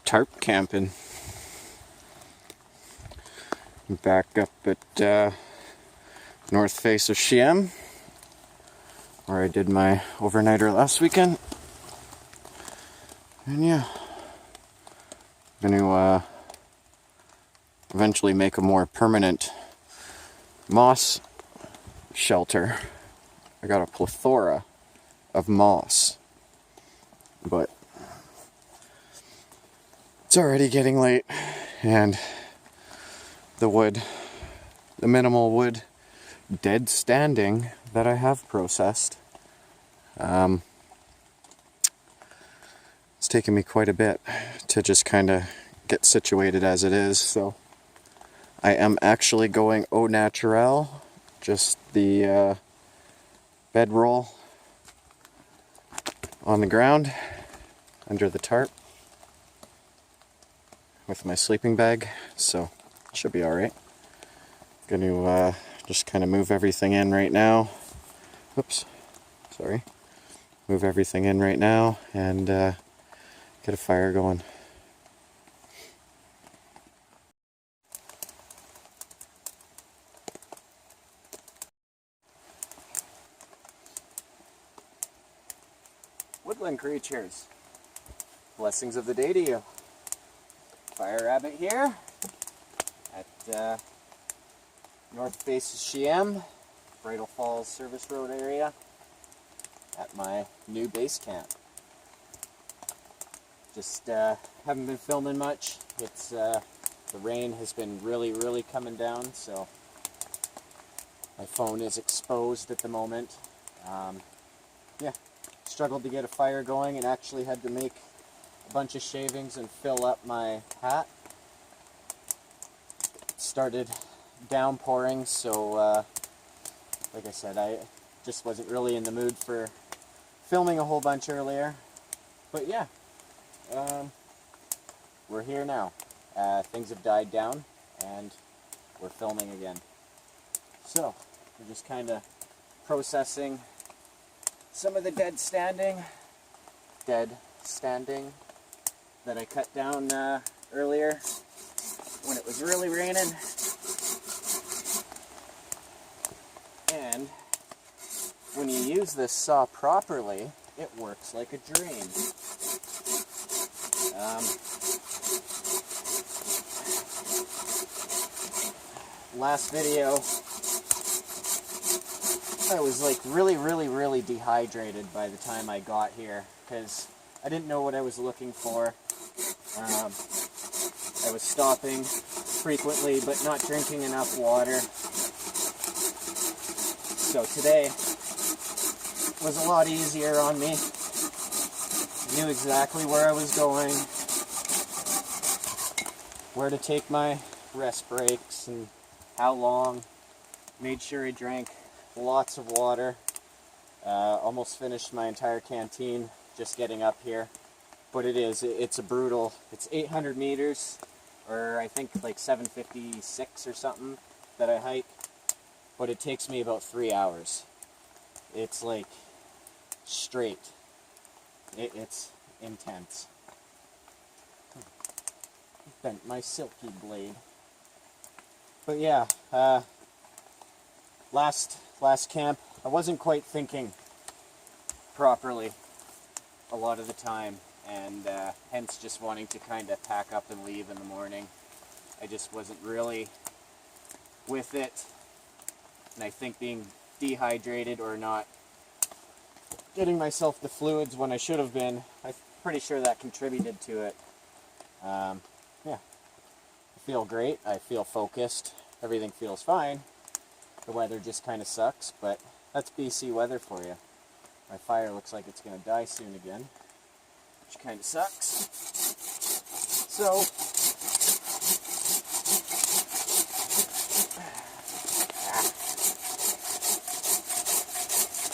tarp camping. Back up at north face of Chiem, where I did my overnighter last weekend. And yeah, I'm going to eventually make a more permanent moss shelter. I got a plethora of moss, but it's already getting late, and the minimal wood dead standing that I have processed, it's taken me quite a bit to just kind of get situated as it is. So I am actually going au naturel, just the bedroll on the ground under the tarp with my sleeping bag, so should be alright. Going to just kind of move everything in right now. Oops, sorry. Move everything in right now and get a fire going. Woodland creatures, blessings of the day to you. Fire rabbit here at north face of Chiem, Bridal Falls Service Road area, at my new base camp. Just haven't been filming much. It's the rain has been really coming down, so my phone is exposed at the moment. Yeah, struggled to get a fire going and actually had to make a bunch of shavings and fill up my hat. It started downpouring, so like I said, I just wasn't really in the mood for filming a whole bunch earlier. But yeah, we're here now. Things have died down and we're filming again. So we're just kind of processing some of the dead standing that I cut down earlier when it was really raining. And when you use this saw properly, it works like a dream. Last video, I was like really dehydrated by the time I got here because I didn't know what I was looking for. I was stopping frequently but not drinking enough water. So today was a lot easier on me. I knew exactly where I was going, where to take my rest breaks and how long. Made sure I drank lots of water. Almost finished my entire canteen just getting up here. But it's a brutal, it's 800 meters, or I think like 756 or something that I hike. But it takes me about 3 hours. It's like straight. It's intense. Bent my silky blade. But yeah, last camp, I wasn't quite thinking properly a lot of the time, and hence just wanting to kind of pack up and leave in the morning. I just wasn't really with it, and I think being dehydrated or not getting myself the fluids when I should have been, I'm pretty sure that contributed to it. Yeah, I feel great, I feel focused, everything feels fine. The weather just kind of sucks, but that's BC weather for you. My fire looks like it's going to die soon again, which kind of sucks. So,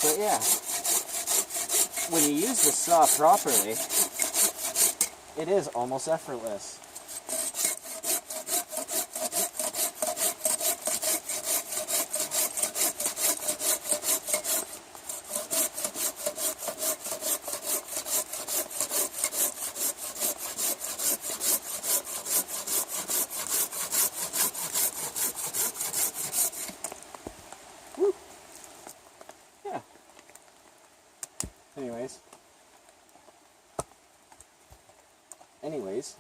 but yeah, when you use the saw properly, it is almost effortless. Anyways,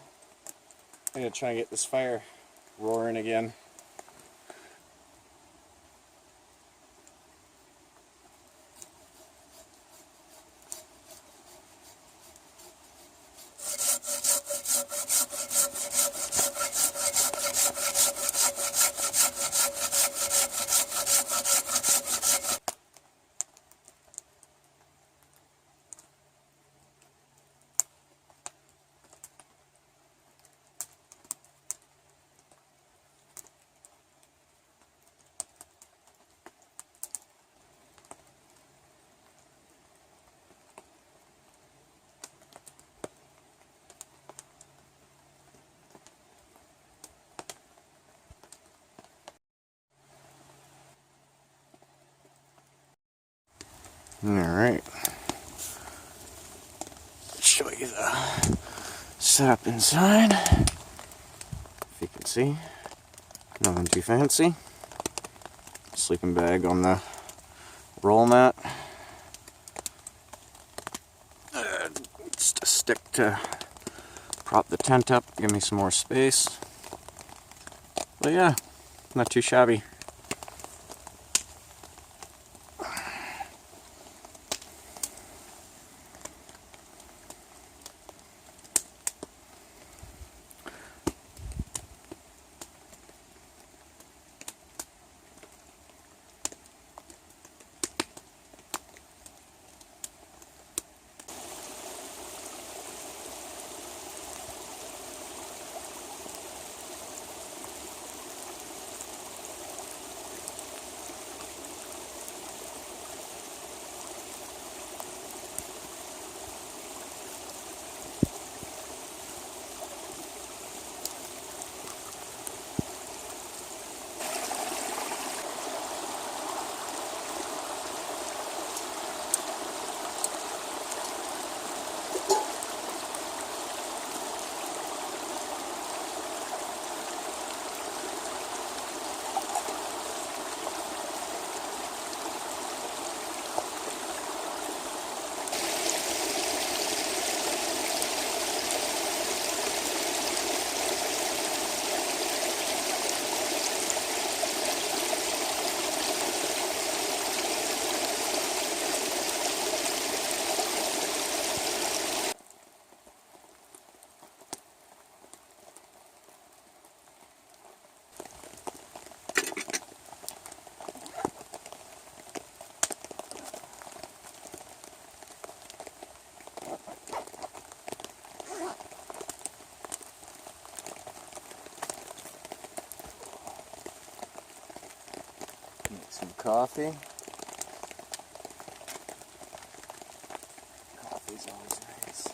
I'm gonna try and get this fire roaring again. Alright, show you the setup inside. If you can see, nothing too fancy. Sleeping bag on the roll mat. Just a stick to prop the tent up, give me some more space. But yeah, not too shabby. Make some coffee. Coffee's always nice.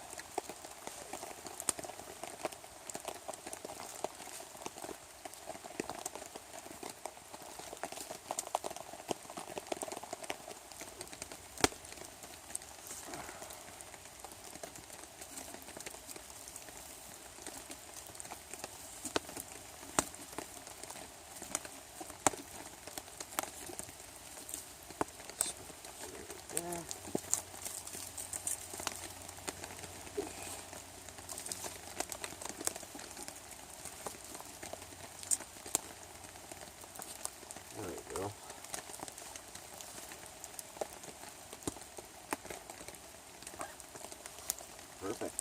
There we go. Perfect.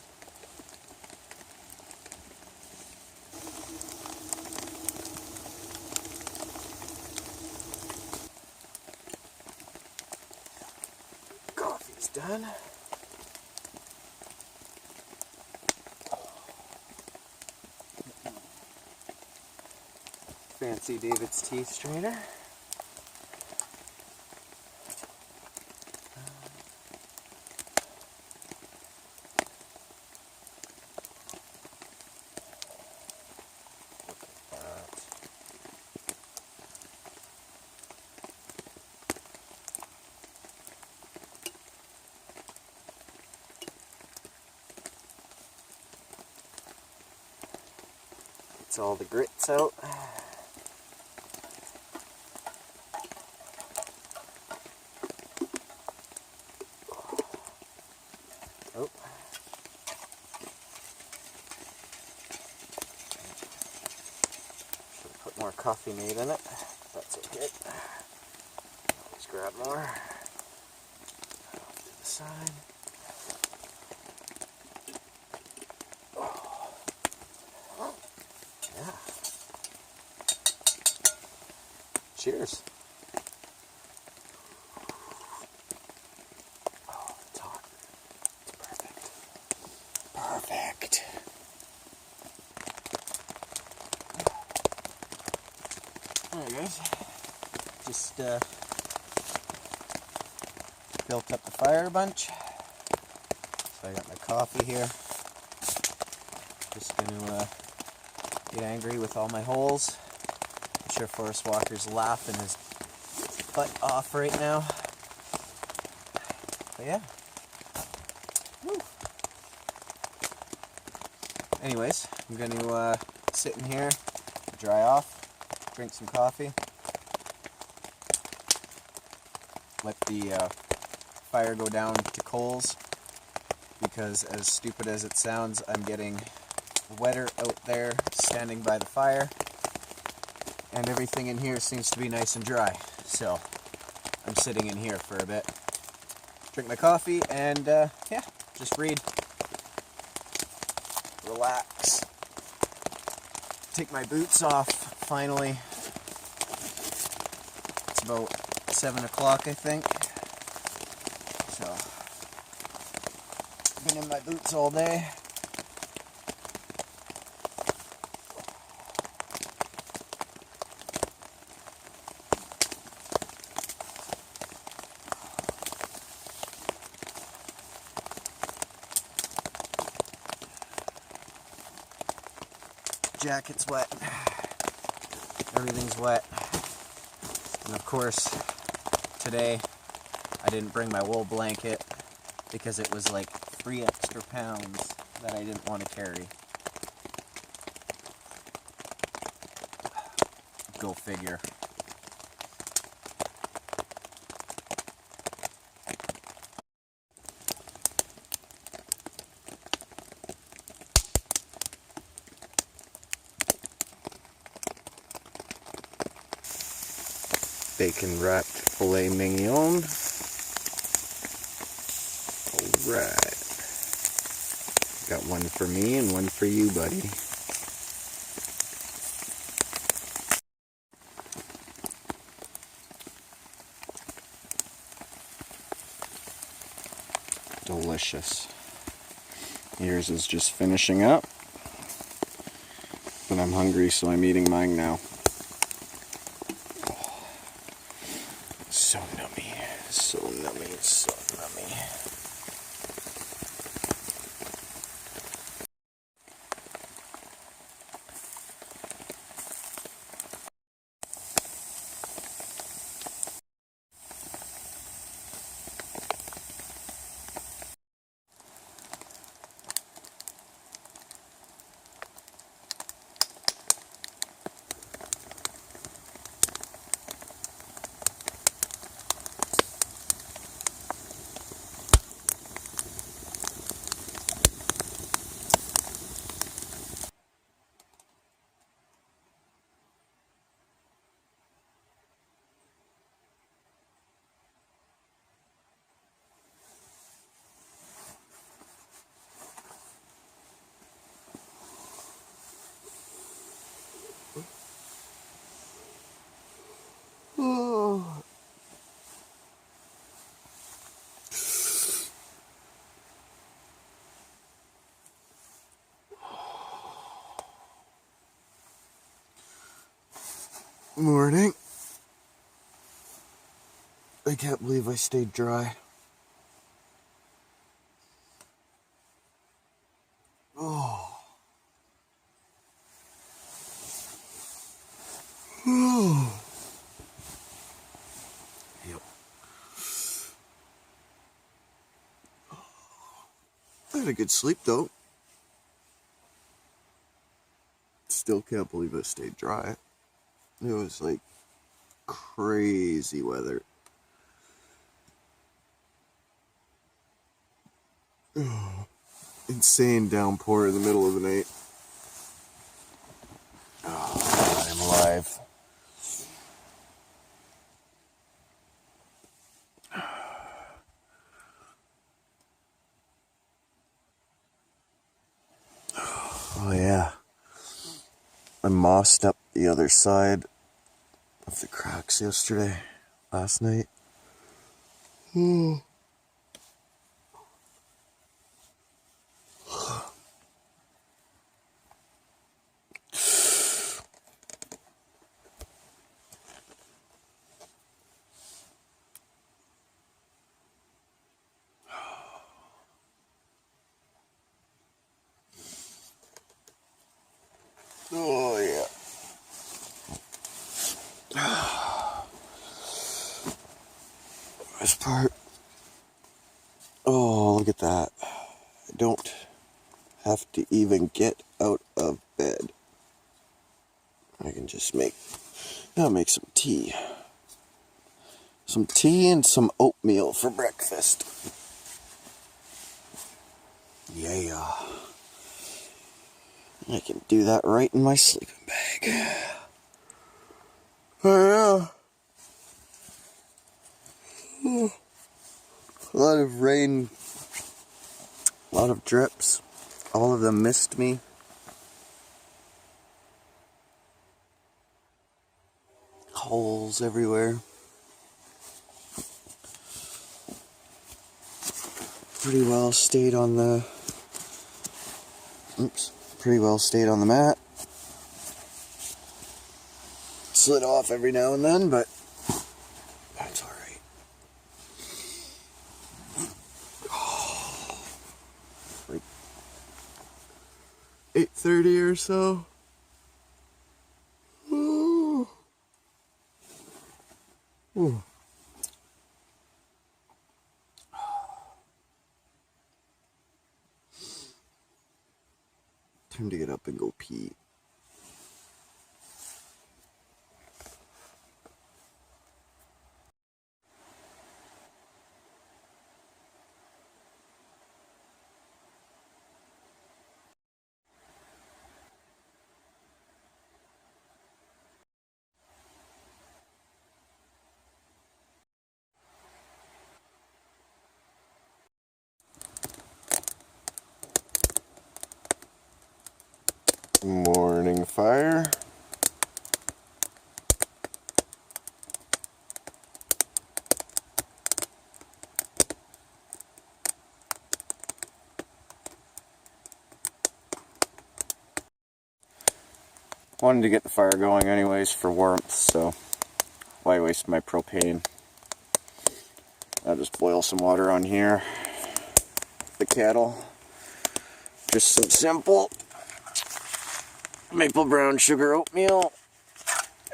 Coffee's done. Fancy David's tea strainer. Gets all the grits out. coffee made in it. That's okay. Let's grab more. Off to the side. Oh. Yeah. Cheers. Oh, it's hot. It's perfect. Perfect. Alright guys, just built up the fire a bunch. So I got my coffee here. Just gonna get angry with all my holes. I'm sure Forest Walker's laughing his butt off right now. But yeah. Woo. Anyways, I'm gonna sit in here, dry off, drink some coffee, let the fire go down to coals, because as stupid as it sounds, I'm getting wetter out there standing by the fire, and everything in here seems to be nice and dry, so I'm sitting in here for a bit, drink my coffee, and yeah, just read, relax, take my boots off finally. It's about 7 o'clock, I think. So, been in my boots all day. Jacket's wet. Everything's wet. And of course, today I didn't bring my wool blanket because it was like 3 extra pounds that I didn't want to carry. Go figure. Bacon wrapped filet mignon. Alright. Got one for me and one for you, buddy. Delicious. Yours is just finishing up. But I'm hungry, so I'm eating mine now. So nummy, so nummy, so nummy. Oh. Morning. I can't believe I stayed dry. Oh. Oh. Yep. I had a good sleep though. Still can't believe I stayed dry. It was like crazy weather. Oh. Insane downpour in the middle of the night. Oh, I'm alive. mossed up the other side of the cracks last night. Oh yeah. This part. Oh, look at that. I don't have to even get out of bed. I can just make some tea. Some tea and some oatmeal for breakfast. Yeah. I can do that right in my sleeping bag. Oh yeah. A lot of rain, a lot of drips. All of them missed me. Holes everywhere. Pretty well stayed on the mat. Slid off every now and then, but that's alright. Like 8:30 or so. Ooh. Ooh. Time to get up and go pee. Morning fire. Wanted to get the fire going anyways for warmth, so why waste my propane? I'll just boil some water on here. The kettle. Just some simple maple brown sugar oatmeal.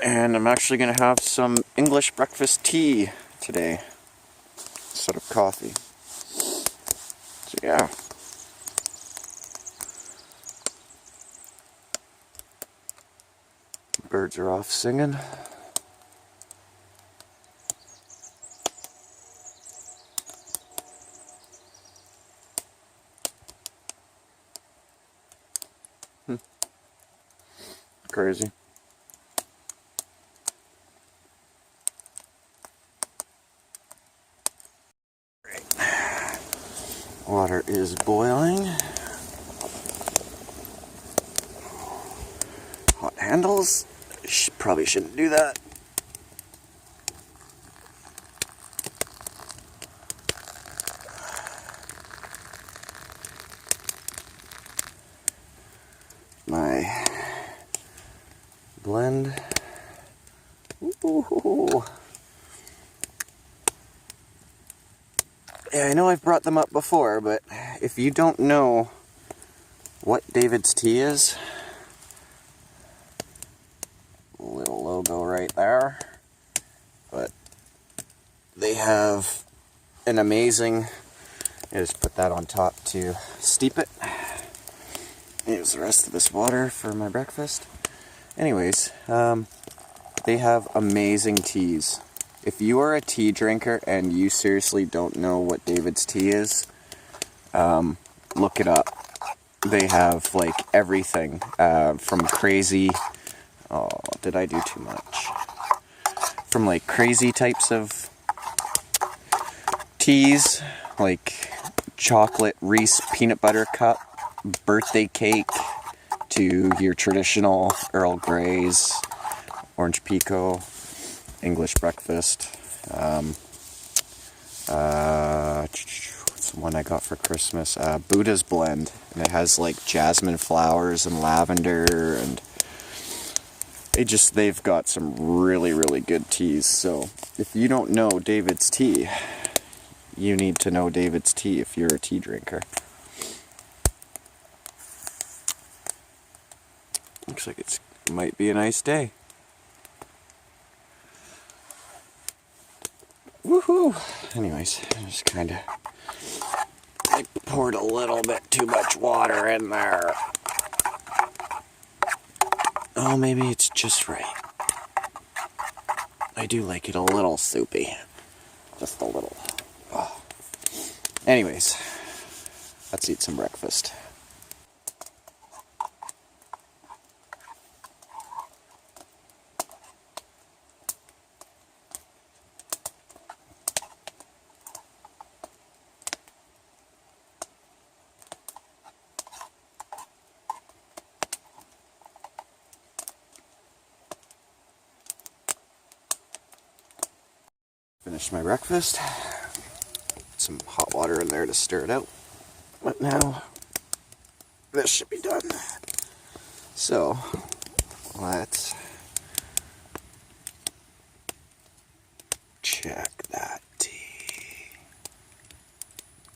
And I'm actually going to have some English breakfast tea today instead of coffee. So yeah. Birds are off singing. Crazy. Water is boiling. Hot handles. Probably shouldn't do that. My blend. Ooh. Yeah, I know I've brought them up before, but if you don't know what David's tea is, little logo right there, but they have an amazing, I just put that on top to steep it. Use the rest of this water for my breakfast. Anyways, they have amazing teas. If you are a tea drinker and you seriously don't know what David's tea is, look it up. They have like everything from crazy, oh, did I do too much? From like crazy types of teas, like chocolate Reese peanut butter cup, birthday cake, to your traditional Earl Grey's, Orange Pico, English breakfast. What's the one I got for Christmas? Buddha's blend, and it has like jasmine flowers and lavender, and they've got some really, really good teas. So if you don't know David's Tea, you need to know David's Tea if you're a tea drinker. Looks like it might be a nice day. Woohoo! Anyways, just kind of, I poured a little bit too much water in there. Oh, maybe it's just right. I do like it a little soupy. Just a little. Oh. Anyways, let's eat some breakfast. Finished my breakfast. Some hot water in there to stir it out. But now, this should be done. So, let's check that tea.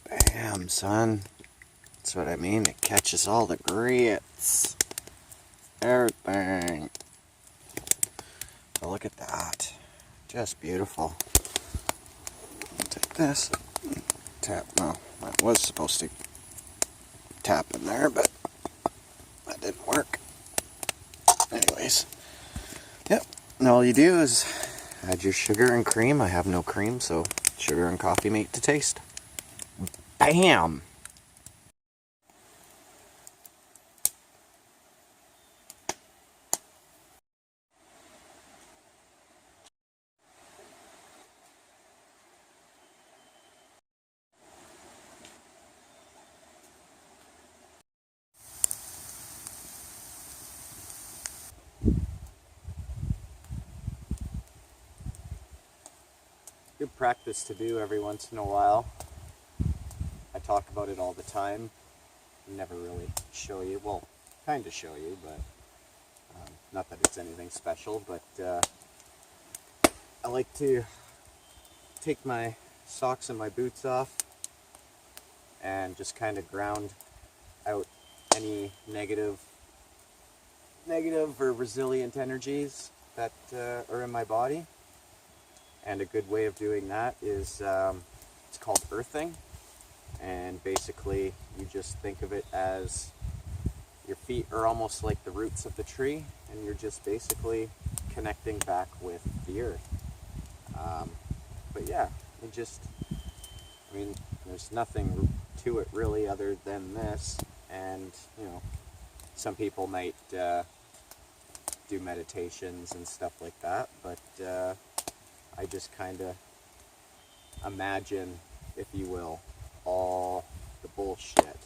Bam, son. That's what I mean. It catches all the grits. Everything. So look at that. Just beautiful. Take this. Tap. No, I was supposed to tap in there, but that didn't work. Anyways. Yep. And all you do is add your sugar and cream. I have no cream, so sugar and coffee mate to taste. Bam! Good practice to do every once in a while. I talk about it all the time. Never really show you. Well, kind of show you, but not that it's anything special. But I like to take my socks and my boots off and just kind of ground out any negative or resilient energies that are in my body. And a good way of doing that is, it's called earthing. And basically, you just think of it as your feet are almost like the roots of the tree, and you're just basically connecting back with the earth. But yeah, I mean, there's nothing to it really other than this. And, you know, some people might do meditations and stuff like that, but I just kind of imagine, if you will, all the bullshit,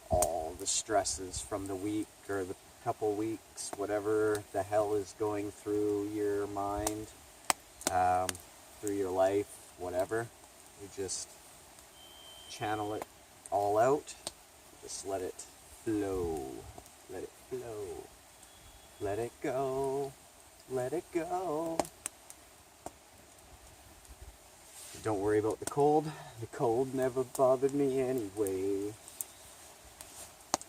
all the stresses from the week or the couple weeks, whatever the hell is going through your mind, through your life, whatever. You just channel it all out. Just let it flow. Let it flow. Let it go. Let it go. Don't worry about the cold. The cold never bothered me anyway.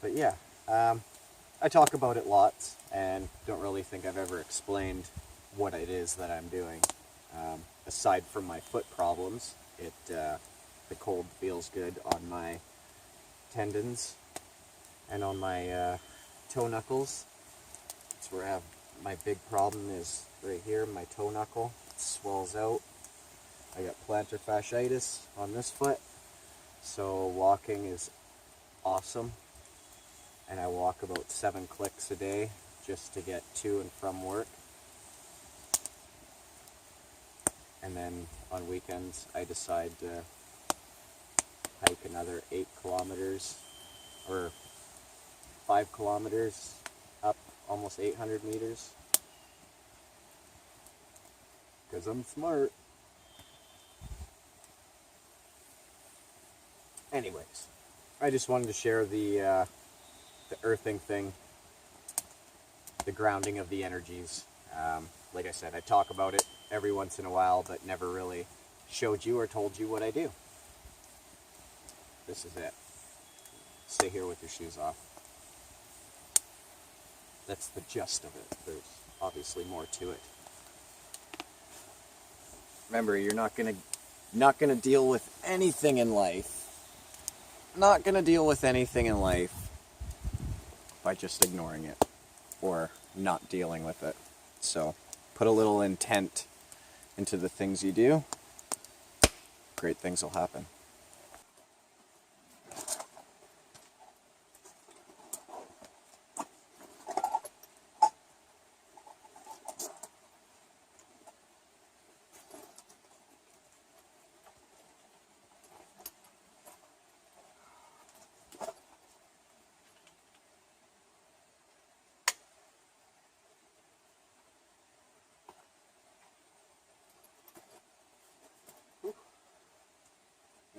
But yeah, I talk about it lots and don't really think I've ever explained what it is that I'm doing. Aside from my foot problems, the cold feels good on my tendons and on my toe knuckles. That's where I have my big problem, is right here, my toe knuckle. It swells out. I got plantar fasciitis on this foot, so walking is awesome. And I walk about 7 clicks a day just to get to and from work. And then on weekends I decide to hike another 8 kilometers, or 5 kilometers up almost 800 meters. Because I'm smart. Anyways, I just wanted to share the earthing thing, the grounding of the energies. Like I said, I talk about it every once in a while, but never really showed you or told you what I do. This is it. Stay here with your shoes off. That's the gist of it. There's obviously more to it. Remember, you're not gonna deal with anything in life. Not gonna deal with anything in life by just ignoring it or not dealing with it. So put a little intent into the things you do. Great things will happen.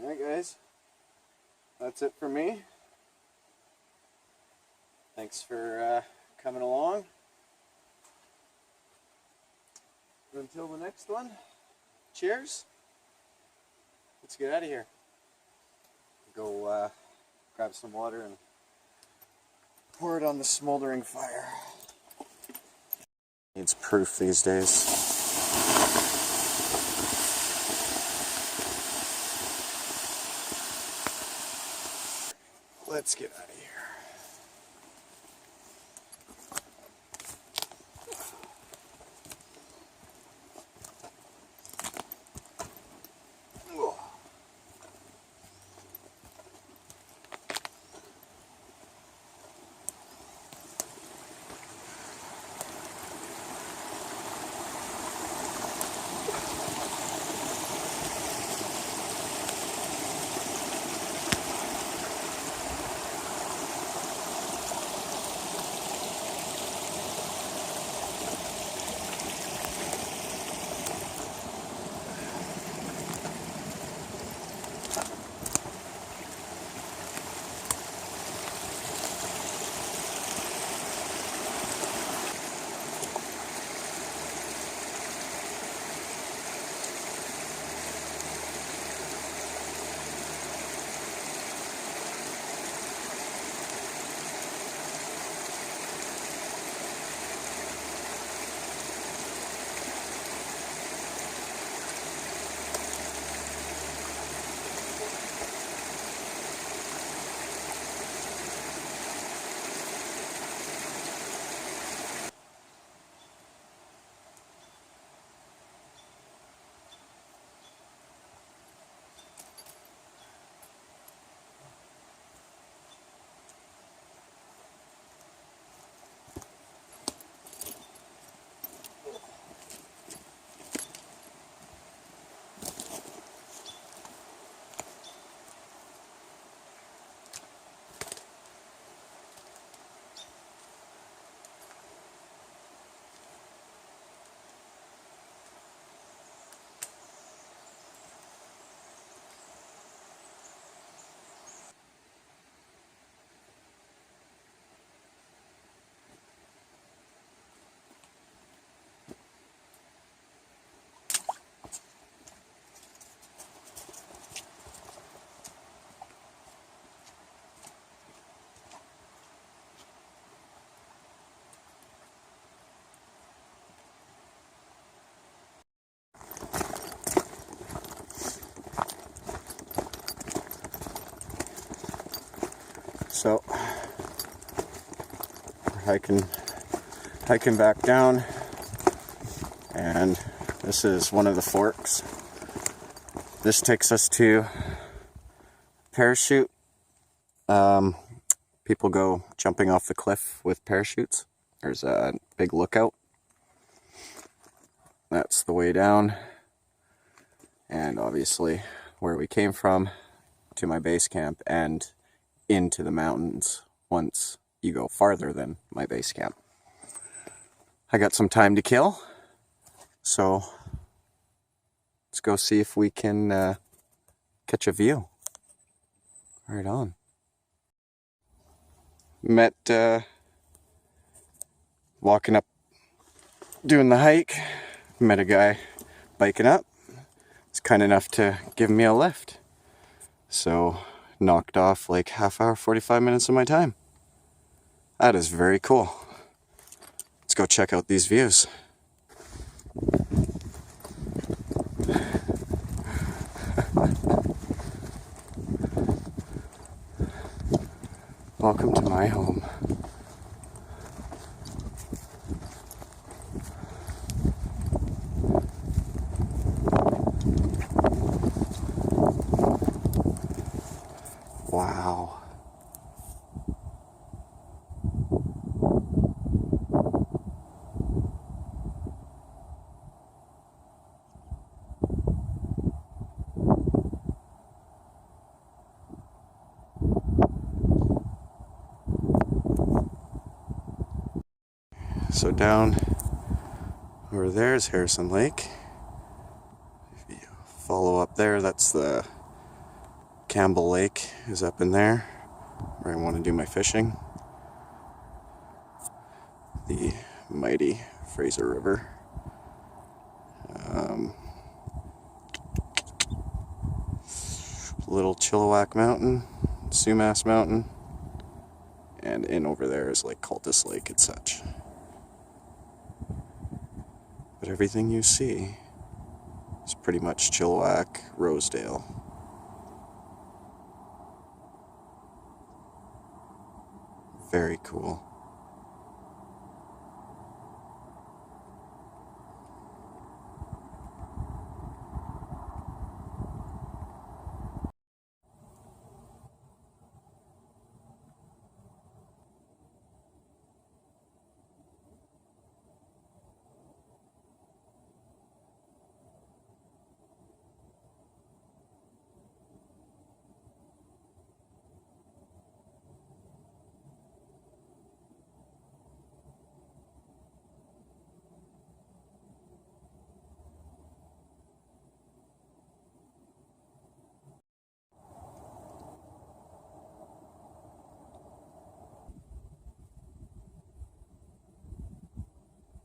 Alright guys, that's it for me. Thanks for coming along. Until the next one, cheers. Let's get out of here. Go grab some water and pour it on the smoldering fire. Needs proof these days. Let's get out of here. So, we're hiking back down, and this is one of the forks. This takes us to parachute. People go jumping off the cliff with parachutes. There's a big lookout. That's the way down, and obviously where we came from to my base camp and into the mountains once you go farther than my base camp. I got some time to kill, so let's go see if we can catch a view. Right on. Met walking up, doing the hike, met a guy biking up. He's kind enough to give me a lift. So knocked off like half hour, 45 minutes of my time. That is very cool. Let's go check out these views. Welcome to my home. Wow. So down over there is Harrison Lake. If you follow up there, that's the Campbell Lake is up in there, where I want to do my fishing. The mighty Fraser River. Little Chilliwack Mountain, Sumas Mountain, and in over there is like Cultus Lake and such. But everything you see is pretty much Chilliwack, Rosedale. Very cool.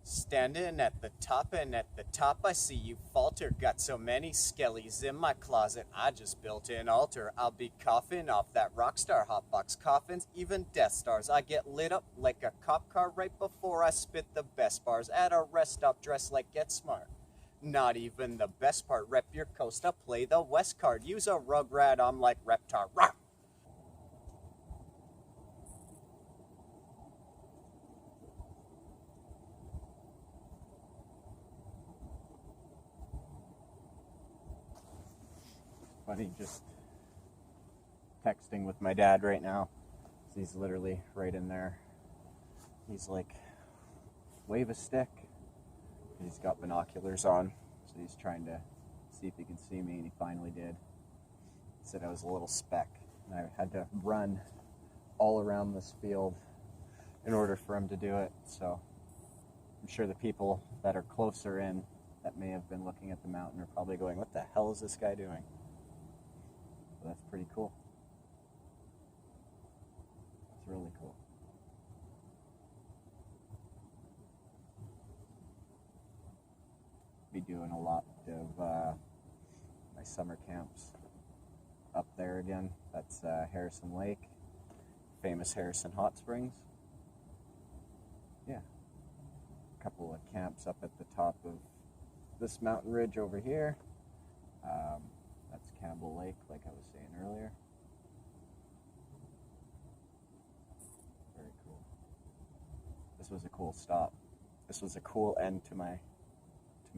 Standing at the top, and at the top I see you falter. Got so many skellies in my closet, I just built an altar. I'll be coughing off that rockstar hotbox coffins, even Death Stars. I get lit up like a cop car right before I spit the best bars. At a rest stop, dressed like Get Smart. Not even the best part, rep your Costa, play the West card. Use a rugrat, I'm like Reptar. Rah! Funny, just texting with my dad right now. He's literally right in there. He's like, wave a stick. He's got binoculars on, so he's trying to see if he can see me, and he finally did. He said I was a little speck, and I had to run all around this field in order for him to do it. So I'm sure the people that are closer in that may have been looking at the mountain are probably going, what the hell is this guy doing? So that's pretty cool. It's really cool. Be doing a lot of my summer camps up there again. That's Harrison Lake, famous Harrison Hot Springs. Yeah, a couple of camps up at the top of this mountain ridge over here. That's Campbell Lake, like I was saying earlier. Very cool. This was a cool stop. This was a cool end to my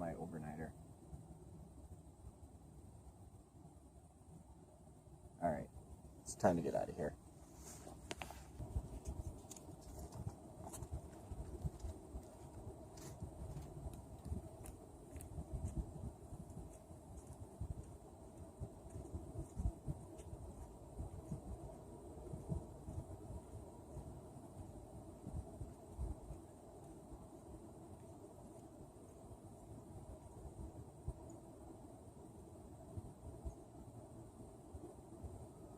overnighter. All right, it's time to get out of here.